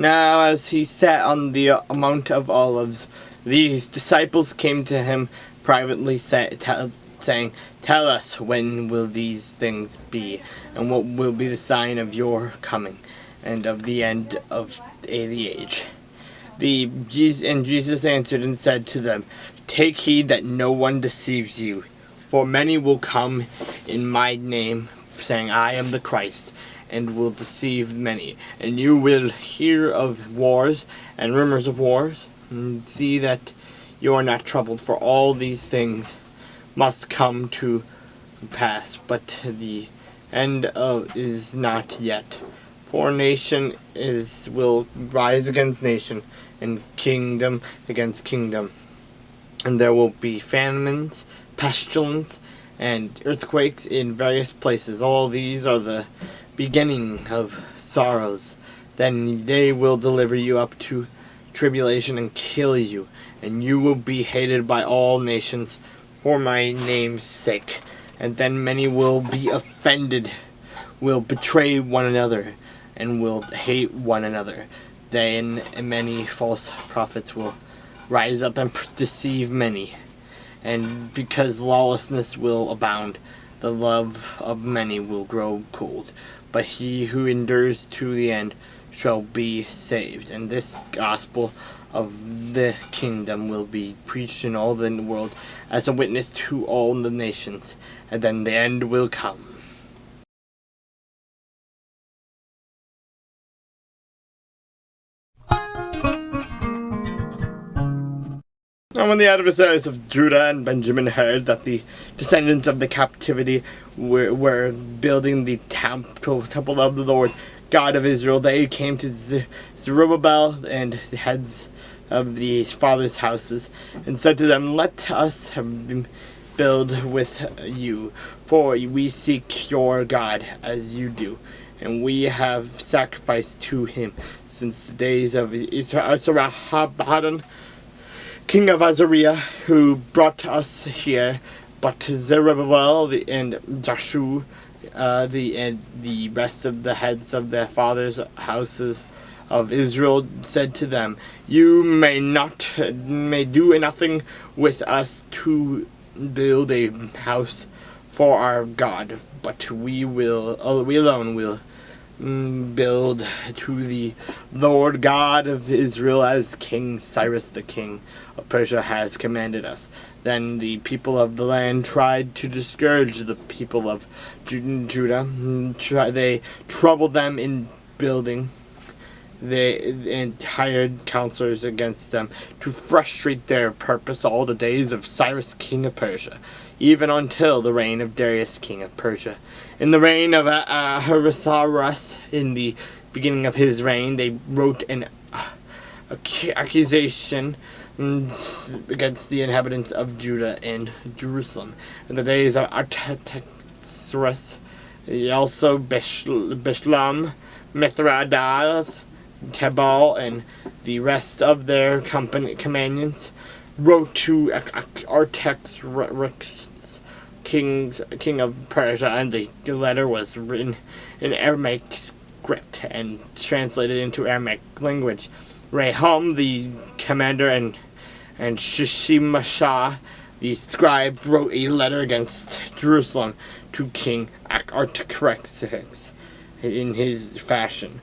Now as he sat on the Mount of Olives, these disciples came to him privately, saying, "Tell us, when will these things be, and what will be the sign of your coming, and of the end of the age?" And Jesus answered and said to them, "Take heed that no one deceives you, for many will come in my name, saying, 'I am the Christ,' and will deceive many. And you will hear of wars and rumors of wars. And see that you are not troubled, for all these things must come to pass, but the end is not yet. For nation will rise against nation, and kingdom against kingdom. And there will be famines, pestilence, and earthquakes in various places. All these are the beginning of sorrows. Then they will deliver you up to tribulation and kill you, and you will be hated by all nations for my name's sake. And then many will be offended, will betray one another, and will hate one another. Then many false prophets will rise up and deceive many. And because lawlessness will abound, the love of many will grow cold. But he who endures to the end shall be saved. And this gospel of the kingdom will be preached in all the world as a witness to all the nations. And then the end will come. And when the adversaries of Judah and Benjamin heard that the descendants of the captivity were building the temple of the Lord God of Israel, they came to Zerubbabel and the heads of the fathers' houses, and said to them, "Let us build with you, for we seek your God as you do, and we have sacrificed to him since the days of Esarhaddon, king of Azariah, who brought us here." But Zerubbabel and Joshua, and the rest of the heads of their fathers' houses of Israel said to them, "You may do nothing with us to build a house for our God, but we alone will build to the Lord God of Israel, as King Cyrus the king of Persia has commanded us." Then the people of the land tried to discourage the people of Judah. They troubled them in building. They hired counselors against them to frustrate their purpose all the days of Cyrus king of Persia, even until the reign of Darius king of Persia. In the reign of Ahasuerus, in the beginning of his reign, they wrote an accusation against the inhabitants of Judah and Jerusalem. In the days of Artaxerxes, also Bishlam, Mithridates, Tabal, and the rest of their companions wrote to Artaxerxes, king of Persia, and the letter was written in Aramaic script and translated into Aramaic language. Raham, the commander, and Shishimashah, the scribe, wrote a letter against Jerusalem to King Artaxerxes in his fashion.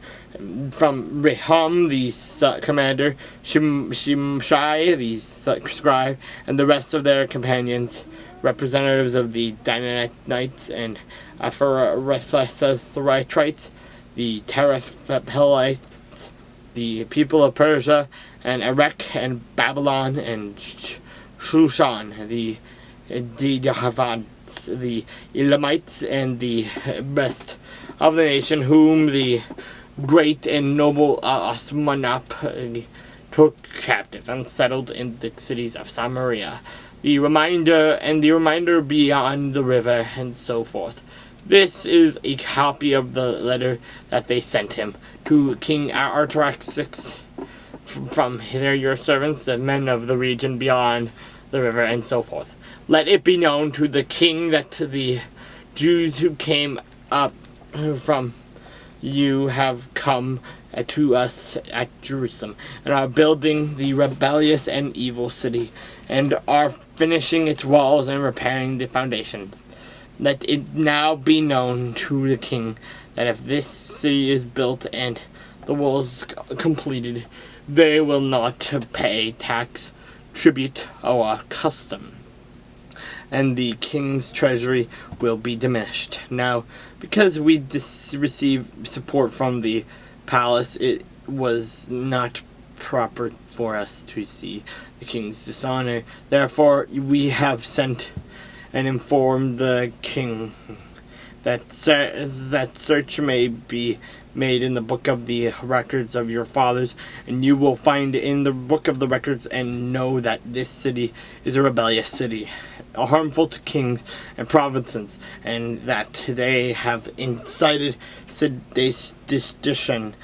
From Raham, the commander, Shimshai, the scribe, and the rest of their companions, representatives of the Danites and Apharathites, the Teraphelites, the people of Persia, and Erech, and Babylon, and Shushan, the Jahavads, the Elamites, and the rest of the nation, whom the great and noble Asmanap took captive and settled in the cities of Samaria, the remainder beyond the river, and so forth. This is a copy of the letter that they sent him to King Artaxerxes from your servants, the men of the region beyond the river, and so forth. Let it be known to the king that the Jews who came up from you have come to us at Jerusalem, and are building the rebellious and evil city, and are finishing its walls and repairing the foundations. Let it now be known to the king that if this city is built and the walls completed, they will not pay tax, tribute, or custom, and the king's treasury will be diminished. Now, because we receive support from the palace, it was not proper for us to see the king's dishonor. Therefore, we have sent and informed the king that search may be made in the book of the records of your fathers, and you will find in the book of the records and know that this city is a rebellious city, harmful to kings and provinces, and that they have incited sedition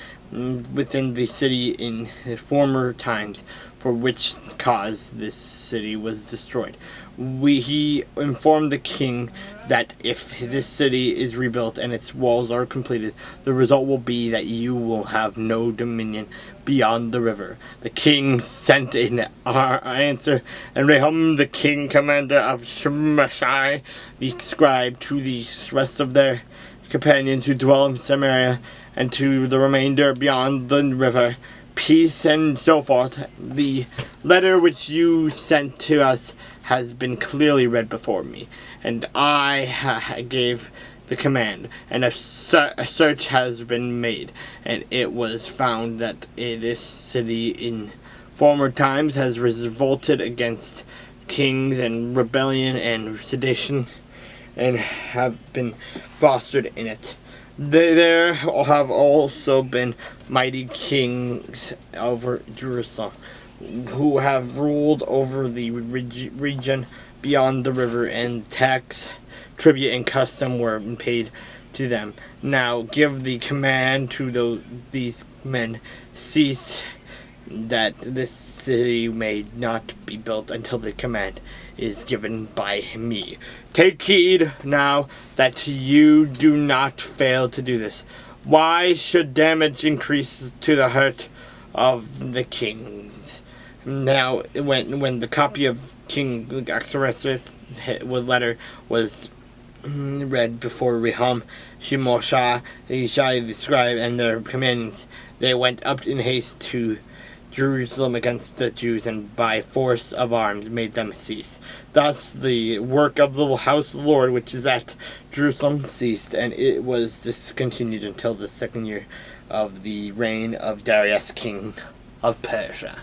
within the city in former times, for which cause this city was destroyed. He informed the king that if this city is rebuilt and its walls are completed, the result will be that you will have no dominion beyond the river. The king sent an answer, and Rehum, the king commander of Shimshai, the scribe, to the rest of their companions who dwell in Samaria, and to the remainder beyond the river, peace and so forth. The letter which you sent to us has been clearly read before me, and I gave the command, and a search has been made, and it was found that this city in former times has revolted against kings and rebellion and sedition, and have been fostered in it. There have also been mighty kings over Jerusalem, who have ruled over the region beyond the river, and tax, tribute, and custom were paid to them. Now give the command to these men, cease, that this city may not be built until the command is given by me. Take heed now that you do not fail to do this. Why should damage increase to the hurt of the kings? Now, when the copy of King Xerxes' letter was read before Rehum, Shimshai, the scribe, and their companions, they went up in haste to Jerusalem against the Jews, and by force of arms made them cease. Thus the work of the house of the Lord, which is at Jerusalem, ceased, and it was discontinued until the second year of the reign of Darius, king of Persia.